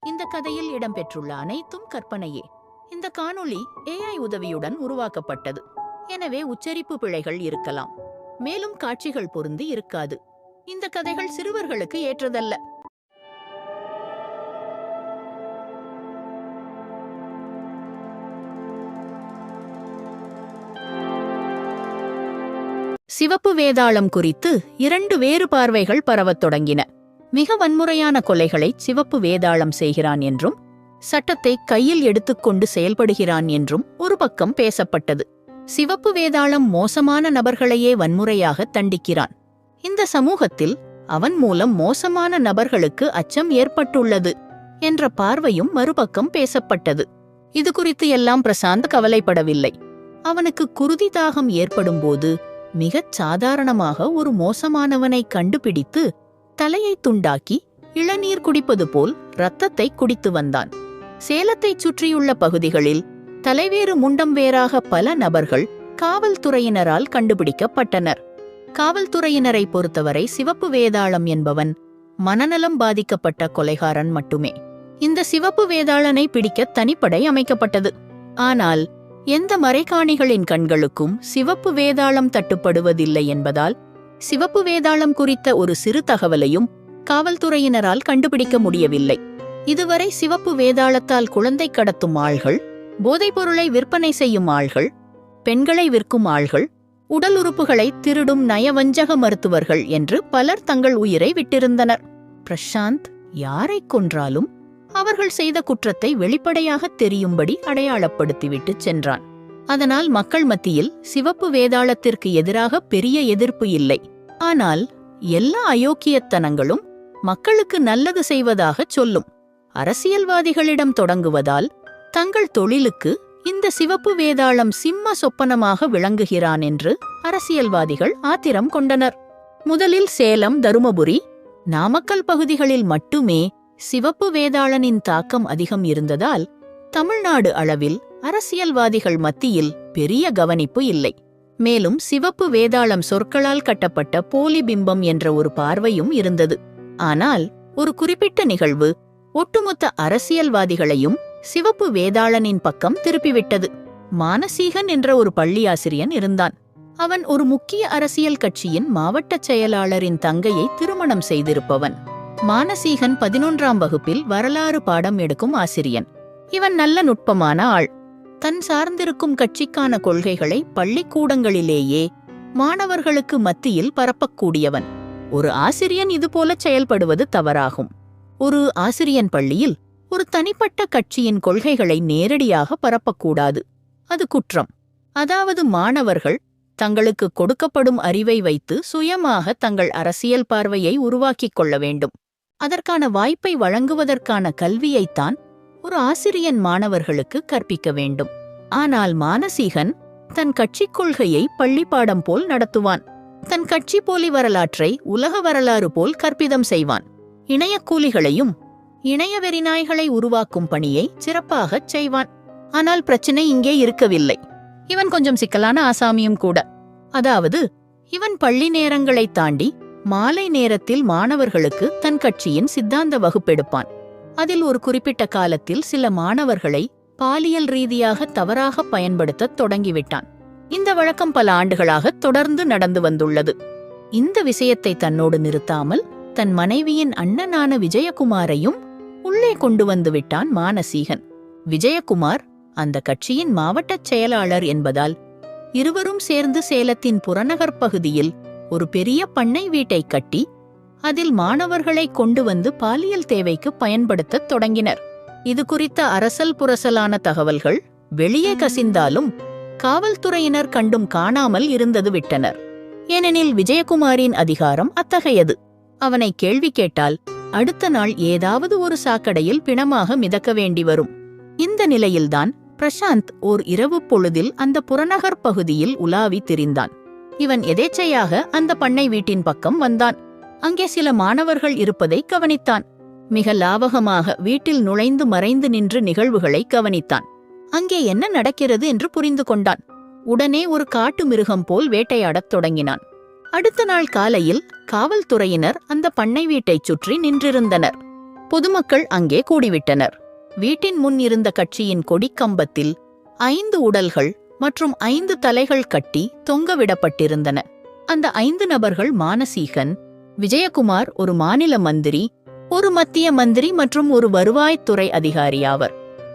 இந்த கதையில் இடம்பெற்றுள்ள அனைத்தும் கற்பனையே. இந்த காணொளி AI உதவியுடன் உருவாக்கப்பட்டது. எனவே உச்சரிப்பு பிழைகள் இருக்கலாம். மேலும் காட்சிகள் பொருந்தி இருக்காது. இந்த கதைகள் சிறுவர்களுக்கு ஏற்றதல்ல. சிவப்பு வேதாளம் குறித்து 2 வேறு பார்வைகள் பரவத் தொடங்கின. மிக வன்முறையான கொலைகளை சிவப்பு வேதாளம் செய்கிறான் என்றும், சட்டத்தை கையில் எடுத்துக்கொண்டு செயல்படுகிறான் என்றும் ஒரு பக்கம் பேசப்பட்டது. சிவப்பு வேதாளம் மோசமான நபர்களையே வன்முறையாக தண்டிக்கிறான். இந்த சமூகத்தில் அவன் மூலம் மோசமான நபர்களுக்கு அச்சம் ஏற்பட்டுள்ளது என்ற பார்வையும் மறுபக்கம் பேசப்பட்டது. இது குறித்து எல்லாம் பிரசாந்த் கவலைப்படவில்லை. அவனுக்கு குருதி தாகம் ஏற்படும்போது மிகச் சாதாரணமாக ஒரு மோசமானவனை கண்டுபிடித்து தலையை துண்டாக்கி இளநீர் குடிப்பது போல் இரத்தத்தை குடித்து வந்தான். சேலத்தைச் சுற்றியுள்ள பகுதிகளில் தலைவேறு முண்டம் வேறாக பல நபர்கள் காவல்துறையினரால் கண்டுபிடிக்கப்பட்டனர். காவல்துறையினரை பொறுத்தவரை சிவப்பு வேதாளம் என்பவன் மனநலம் பாதிக்கப்பட்ட கொலைகாரன் மட்டுமே. இந்த சிவப்பு வேதாளனை பிடிக்க தனிப்படை அமைக்கப்பட்டது. ஆனால் எந்த மறைக்காணிகளின் கண்களுக்கும் சிவப்பு வேதாளம் தட்டுப்படுவதில்லை என்பதால் சிவப்பு வேதாளம் குறித்த ஒரு சிறு தகவலையும் காவல்துறையினரால் கண்டுபிடிக்க முடியவில்லை. இதுவரை சிவப்பு வேதாளத்தால் குழந்தை கடத்தும் ஆள்கள், போதைப்பொருளை விற்பனை செய்யும் ஆள்கள், பெண்களை விற்கும் ஆள்கள், உடல் உறுப்புகளை திருடும் நயவஞ்சக மருத்துவர்கள் என்று பலர் தங்கள் உயிரை விட்டிருந்தனர். பிரசாந்த் யாரை கொன்றாலும் அவர்கள் செய்த குற்றத்தை வெளிப்படையாக தெரியும்படி அடையாளப்படுத்திவிட்டு சென்றான். அதனால் மக்கள் மத்தியில் சிவப்பு வேதாளத்திற்கு எதிராக பெரிய எதிர்ப்பு இல்லை. ஆனால் எல்லா அயோக்கியத்தனங்களும் மக்களுக்கு நல்லது செய்வதாக சொல்லும் அரசியல்வாதிகளிடம் தொடங்குவதால் தங்கள் தொழிலுக்கு இந்த சிவப்பு வேதாளம் சிம்ம சொப்பனமாக விளங்குகிறான் என்று அரசியல்வாதிகள் ஆத்திரம் கொண்டனர். முதலில் சேலம், தருமபுரி, நாமக்கல் பகுதிகளில் மட்டுமே சிவப்பு வேதாளனின் தாக்கம் அதிகம் இருந்ததால் தமிழ்நாடு அளவில் அரசியல்வாதிகள் மத்தியில் பெரிய கவனிப்பு இல்லை. மேலும் சிவப்பு வேதாளம் சொற்களால் கட்டப்பட்ட போலி பிம்பம் என்ற ஒரு பார்வையும் இருந்தது. ஆனால் ஒரு குறிப்பிட்ட நிகழ்வு ஒட்டுமொத்த அரசியல்வாதிகளையும் சிவப்பு வேதாளனின் பக்கம் திருப்பிவிட்டது. மானசீகன் என்ற ஒரு பள்ளியாசிரியன் இருந்தான். அவன் ஒரு முக்கிய அரசியல் கட்சியின் மாவட்ட செயலாளரின் தங்கையை திருமணம் செய்திருப்பவன். மானசீகன் 11ஆம் வகுப்பில் வரலாறு பாடம் எடுக்கும் ஆசிரியன். இவன் நல்ல நுட்பமான ஆள். தன் சார்ந்திருக்கும் கட்சிக்கான கொள்கைகளை பள்ளிக்கூடங்களிலேயே மாணவர்களுக்கு மத்தியில் பரப்பக்கூடியவன். ஒரு ஆசிரியன் இதுபோல செயல்படுவது தவறாகும். ஒரு ஆசிரியன் பள்ளியில் ஒரு தனிப்பட்ட கட்சியின் கொள்கைகளை நேரடியாக பரப்பக்கூடாது. அது குற்றம். அதாவது மாணவர்கள் தங்களுக்கு கொடுக்கப்படும் அறிவை வைத்து சுயமாக தங்கள் அரசியல் பார்வையை உருவாக்கிக் கொள்ள வேண்டும். அதற்கான வாய்ப்பை வழங்குவதற்கான கல்வியைத்தான் ஒரு ஆசிரியன் மாணவர்களுக்கு கற்பிக்க வேண்டும். ஆனால் மானசீகன் தன் கட்சிக் கொள்கையை பள்ளிப்பாடம் போல் நடத்துவான். தன் கட்சி போலி வரலாற்றை உலக வரலாறு போல் கற்பிதம் செய்வான். இணையக்கூலிகளையும் இணைய வெறிநாய்களை உருவாக்கும் பணியை சிறப்பாகச் செய்வான். ஆனால் பிரச்சினை இங்கே இருக்கவில்லை. இவன் கொஞ்சம் சிக்கலான ஆசாமியும் கூட. அதாவது இவன் பள்ளி நேரங்களைத் தாண்டி மாலை நேரத்தில் மாணவர்களுக்கு தன் கட்சியின் சித்தாந்த வகுப்பெடுப்பான். அதில் ஒரு குறிப்பிட்ட காலத்தில் சில மாணவர்களை பாலியல் ரீதியாக தவறாக பயன்படுத்தத் தொடங்கிவிட்டான். இந்த வழக்கம் பல ஆண்டுகளாக தொடர்ந்து நடந்து வந்துள்ளது. இந்த விஷயத்தை தன்னோடு நிறுத்தாமல் தன் மனைவியின் அண்ணனான விஜயகுமாரையும் உள்ளே கொண்டு வந்து விட்டான் மானசீகன். விஜயகுமார் அந்த கட்சியின் மாவட்டச் செயலாளர் என்பதால் இருவரும் சேர்ந்து சேலத்தின் புறநகர் பகுதியில் ஒரு பெரிய பண்ணை வீட்டை கட்டி அதில் மாணவர்களை கொண்டு வந்து பாலியல் தேவைக்கு பயன்படுத்தத் தொடங்கினர். இது குறித்த அரசல் புரசலான தகவல்கள் வெளியே கசிந்தாலும் காவல்துறையினர் கண்டும் காணாமல் இருந்தது விட்டனர். ஏனெனில் விஜயகுமாரின் அதிகாரம் அத்தகையது. அவனை கேள்வி கேட்டால் அடுத்த நாள் ஏதாவது ஒரு சாக்கடையில் பிணமாக மிதக்க வேண்டி வரும். இந்த நிலையில்தான் பிரசாந்த் ஓர் இரவு பொழுதில் அந்த புறநகர் பகுதியில் உலாவி திரிந்தான். இவன் எதேச்சையாக அந்த பண்ணை வீட்டின் பக்கம் வந்தான். அங்கே சில மாணவர்கள் இருப்பதை கவனித்தான். மிக லாவகமாக வீட்டில் நுழைந்து மறைந்து நின்று நிகழ்வுகளை கவனித்தான். அங்கே என்ன நடக்கிறது என்று புரிந்து கொண்டான். உடனே ஒரு காட்டு மிருகம் போல் வேட்டையாடத் தொடங்கினான். அடுத்த நாள் காலையில் காவல்துறையினர் அந்த பண்ணை வீட்டைச் சுற்றி நின்றிருந்தனர். பொதுமக்கள் அங்கே கூடிவிட்டனர். வீட்டின் முன் இருந்த கட்சியின் கொடிக்கம்பத்தில் 5 உடல்கள் மற்றும் 5 தலைகள் கட்டி தொங்கவிடப்பட்டிருந்தன. அந்த 5 நபர்கள் மானசீகன், விஜயகுமார், ஒரு மாநில மந்திரி, ஒரு மத்திய மந்திரி மற்றும் ஒரு வருவாய்த்துறை அதிகாரியாவர்.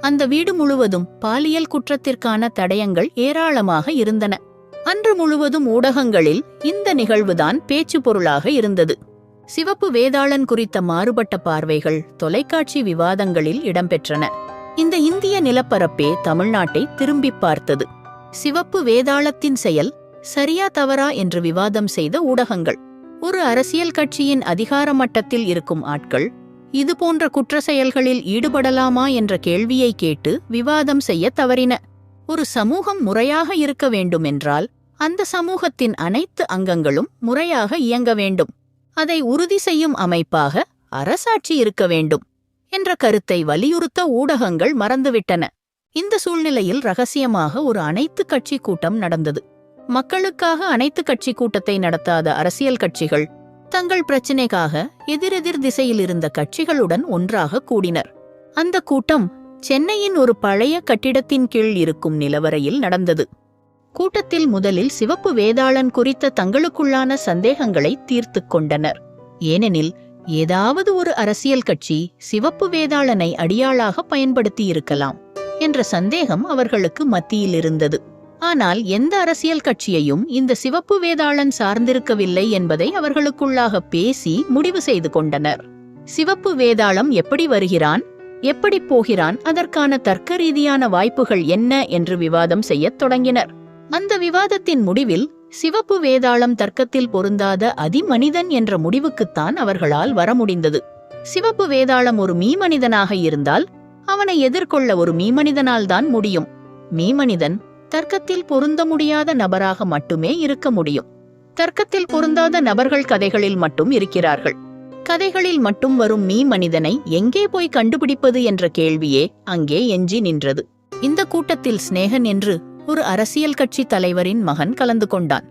அந்த வீடு முழுவதும் பாலியல் குற்றத்திற்கான தடயங்கள் ஏராளமாக இருந்தன. அன்று முழுவதும் ஊடகங்களில் இந்த நிகழ்வுதான் பேச்சு பொருளாக இருந்தது. சிவப்பு வேதாளன் குறித்த மாறுபட்ட பார்வைகள் தொலைக்காட்சி விவாதங்களில் இடம்பெற்றன. இந்த இந்திய நிலப்பரப்பே தமிழ்நாட்டை திரும்பிப் பார்த்தது. சிவப்பு வேதாளத்தின் செயல் சரியா தவறா என்று விவாதம் செய்த ஊடகங்கள், ஒரு அரசியல் கட்சியின் அதிகார மட்டத்தில் இருக்கும் ஆட்கள் இதுபோன்ற குற்ற செயல்களில் ஈடுபடலாமா என்ற கேள்வியை கேட்டு விவாதம் செய்ய தவறின. ஒரு சமூகம் முறையாக இருக்க வேண்டுமென்றால் அந்த சமூகத்தின் அனைத்து அங்கங்களும் முறையாக இயங்க வேண்டும். அதை உறுதி செய்யும் அமைப்பாக அரசாட்சி இருக்க வேண்டும் என்ற கருத்தை வலியுறுத்த ஊடகங்கள் மறந்துவிட்டன. இந்த சூழ்நிலையில் ரகசியமாக ஒரு அனைத்து கட்சி கூட்டம் நடந்தது. மக்களுக்காக அனைத்து கட்சி கூட்டத்தை நடத்தாத அரசியல் கட்சிகள் தங்கள் பிரச்சினைக்காக எதிரெதிர் திசையில் இருந்த கட்சிகளுடன் ஒன்றாக கூடினர். அந்த கூட்டம் சென்னையின் ஒரு பழைய கட்டிடத்தின் கீழ் இருக்கும் நிலவரையில் நடந்தது. கூட்டத்தில் முதலில் சிவப்பு வேதாளன் குறித்த தங்களுக்குள்ளான சந்தேகங்களை தீர்த்து கொண்டனர். ஏனெனில் ஏதாவது ஒரு அரசியல் கட்சி சிவப்பு வேதாளனை அடியாளாக பயன்படுத்தியிருக்கலாம் என்ற சந்தேகம் அவர்களுக்கு மத்தியில் இருந்தது. ஆனால் எந்த அரசியல் கட்சியையும் இந்த சிவப்பு வேதாளன் சார்ந்திருக்கவில்லை என்பதை அவர்களுக்குள்ளாக பேசி முடிவு செய்து கொண்டனர். சிவப்பு வேதாளம் எப்படி வருகிறான், எப்படி போகிறான், அதற்கான தர்க்க ரீதியான வாய்ப்புகள் என்ன என்று விவாதம் செய்யத் தொடங்கினர். அந்த விவாதத்தின் முடிவில் சிவப்பு வேதாளம் தர்க்கத்தில் பொருந்தாத அதிமனிதன் என்ற முடிவுக்குத்தான் அவர்களால் வர முடிந்தது. சிவப்பு வேதாளம் ஒரு மீமனிதனாக இருந்தால் அவனை எதிர்கொள்ள ஒரு மீமனிதனால் தான் முடியும். மீமனிதன் தர்க்கத்தில் பொருந்த முடியாத நபராக மட்டுமே இருக்க முடியும். தர்க்கத்தில் பொருந்தாத நபர்கள் கதைகளில் மட்டும் இருக்கிறார்கள். கதைகளில் மட்டும் வரும் மீமனிதனை எங்கே போய் கண்டுபிடிப்பது என்ற கேள்வியே அங்கே எஞ்சி நின்றது. இந்த கூட்டத்தில் ஸ்நேகன் என்று ஒரு அரசியல் கட்சி தலைவரின் மகன் கலந்து கொண்டான்.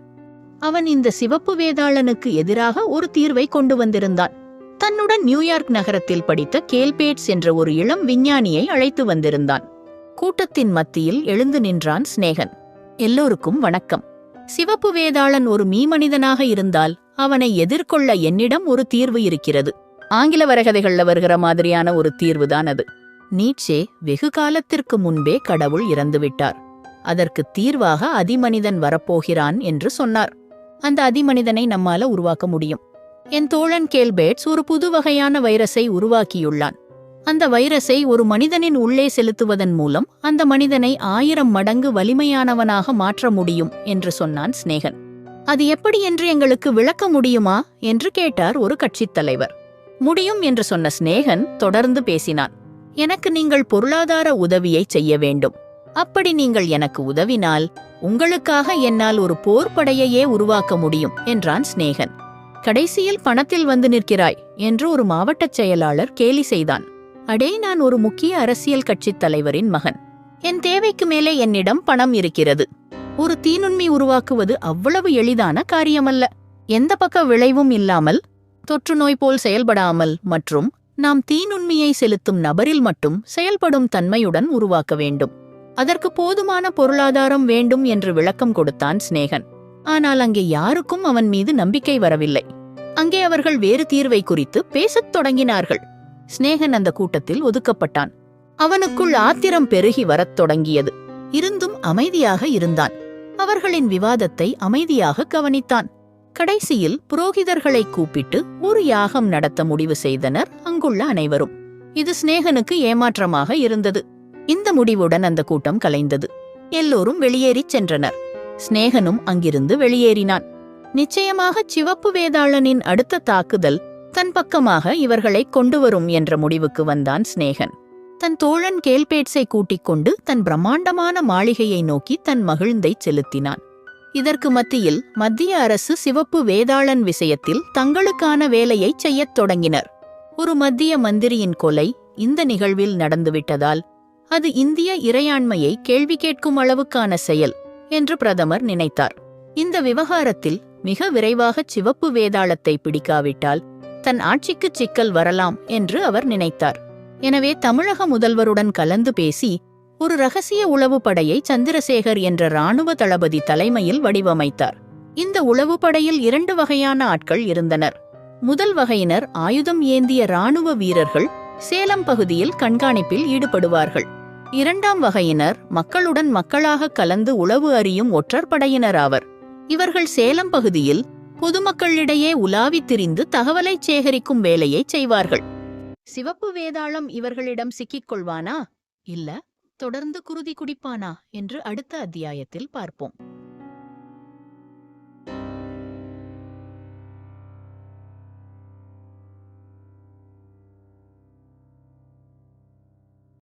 அவன் இந்த சிவப்பு வேதாளனுக்கு எதிராக ஒரு தீர்வை கொண்டு வந்திருந்தான். தன்னுடன் நியூயார்க் நகரத்தில் படித்த கேல்பேட்ஸ் என்ற ஒரு இளம் விஞ்ஞானியை அழைத்து வந்திருந்தான். கூட்டத்தின் மத்தியில் எழுந்து நின்றான் ஸ்நேகன். எல்லோருக்கும் வணக்கம். சிவப்பு வேதாளன் ஒரு மீமனிதனாக இருந்தால் அவனை எதிர்கொள்ள என்னிடம் ஒரு தீர்வு இருக்கிறது. ஆங்கில வரைகதைகள்ல வருகிற மாதிரியான ஒரு தீர்வுதான் அது. நீட்சே வெகு காலத்திற்கு முன்பே கடவுள் இறந்துவிட்டார். அதற்கு தீர்வாக அதிமனிதன் வரப்போகிறான் என்று சொன்னார். அந்த அதிமனிதனை நம்மால உருவாக்க முடியும். என் தோழன் கேல்பேட்ஸ் ஒரு புது வகையான வைரஸை உருவாக்கியுள்ளான். அந்த வைரஸை ஒரு மனிதனின் உள்ளே செலுத்துவதன் மூலம் அந்த மனிதனை 1000 மடங்கு வலிமையானவனாக மாற்ற முடியும் என்று சொன்னான் ஸ்நேகன். அது எப்படி என்று எங்களுக்கு விளக்க முடியுமா என்று கேட்டார் ஒரு கட்சித் தலைவர். முடியும் என்று சொன்ன ஸ்நேகன் தொடர்ந்து பேசினான். எனக்கு நீங்கள் பொருளாதார உதவியை செய்ய வேண்டும். அப்படி நீங்கள் எனக்கு உதவினால் உங்களுக்காக என்னால் ஒரு போர்ப்படையையே உருவாக்க முடியும் என்றான் ஸ்நேகன். கடைசியில் பணத்தில் வந்து நிற்கிறாய் என்று ஒரு மாவட்டச் செயலாளர் கேலி செய்தான். அடே, நான் ஒரு முக்கிய அரசியல் கட்சித் தலைவரின் மகன். என் தேவைக்கு மேலே என்னிடம் பணம் இருக்கிறது. ஒரு தீநுண்மி உருவாக்குவது அவ்வளவு எளிதான காரியமல்ல. எந்த பக்க விளைவும் இல்லாமல், தொற்று நோய் போல் செயல்படாமல் மற்றும் நாம் தீநுண்மியை செலுத்தும் நபரில் மட்டும் செயல்படும் தன்மையுடன் உருவாக்க வேண்டும். அதற்கு போதுமான பொருளாதாரம் வேண்டும் என்று விளக்கம் கொடுத்தான் ஸ்நேகன். ஆனால் அங்கே யாருக்கும் அவன் மீது நம்பிக்கை வரவில்லை. அங்கே அவர்கள் வேறு தீர்வை குறித்து பேசத் தொடங்கினார்கள். ஸ்நேகன் அந்த கூட்டத்தில் ஒதுக்கப்பட்டான். அவனுக்குள் ஆத்திரம் பெருகி வரத் தொடங்கியது. இருந்தும் அமைதியாக இருந்தான். அவர்களின் விவாதத்தை அமைதியாக கவனித்தான். கடைசியில் புரோகிதர்களை கூப்பிட்டு ஒரு யாகம் நடத்த முடிவு செய்தனர் அங்குள்ள அனைவரும். இது ஸ்நேகனுக்கு ஏமாற்றமாக இருந்தது. இந்த முடிவுடன் அந்த கூட்டம் கலைந்தது. எல்லோரும் வெளியேறிச் சென்றனர். ஸ்நேகனும் அங்கிருந்து வெளியேறினான். நிச்சயமாக சிவப்பு வேதாளனின் அடுத்த தாக்குதல் தன் பக்கமாக இவர்களை கொண்டு வரும் என்ற முடிவுக்கு வந்தான் ஸ்நேகன். தன் தோழன் கேல்பேட்ஸை கூட்டிக் கொண்டு தன் பிரம்மாண்டமான மாளிகையை நோக்கி தன் மகிழ்ந்தை செலுத்தினான். இதற்கு மத்தியில் மத்திய அரசு சிவப்பு வேதாளன் விஷயத்தில் தங்களுக்கான வேலையை செய்யத் தொடங்கினர். ஒரு மத்திய மந்திரியின் கொலை இந்த நிகழ்வில் நடந்துவிட்டதால் அது இந்திய இறையாண்மையை கேள்வி கேட்கும் அளவுக்கான செயல் என்று பிரதமர் நினைத்தார். இந்த விவகாரத்தில் மிக விரைவாக சிவப்பு வேதாளத்தை பிடிக்காவிட்டால் தன் ஆட்சிக்கு சிக்கல் வரலாம் என்று அவர் நினைத்தார். எனவே தமிழக முதல்வருடன் கலந்து பேசி ஒரு ரகசிய உளவு படையை சந்திரசேகர் என்ற இராணுவ தளபதி தலைமையில் வடிவமைத்தார். இந்த உளவு படையில் 2 வகையான ஆட்கள் இருந்தனர். முதல் வகையினர் ஆயுதம் ஏந்திய இராணுவ வீரர்கள் சேலம் பகுதியில் கண்காணிப்பில் ஈடுபடுவார்கள். 2ஆம் வகையினர் மக்களுடன் மக்களாக கலந்து உளவு அறியும் ஒற்றற்படையினர் ஆவர். இவர்கள் சேலம் பகுதியில் பொதுமக்களிடையே உலாவித் திரிந்து தகவலை சேகரிக்கும் வேலையை செய்வார்கள். சிவப்பு வேதாளம் இவர்களிடம் சிக்கிக் கொள்வானா இல்ல தொடர்ந்து குருதி குடிப்பானா என்று அடுத்த அத்தியாயத்தில் பார்ப்போம்.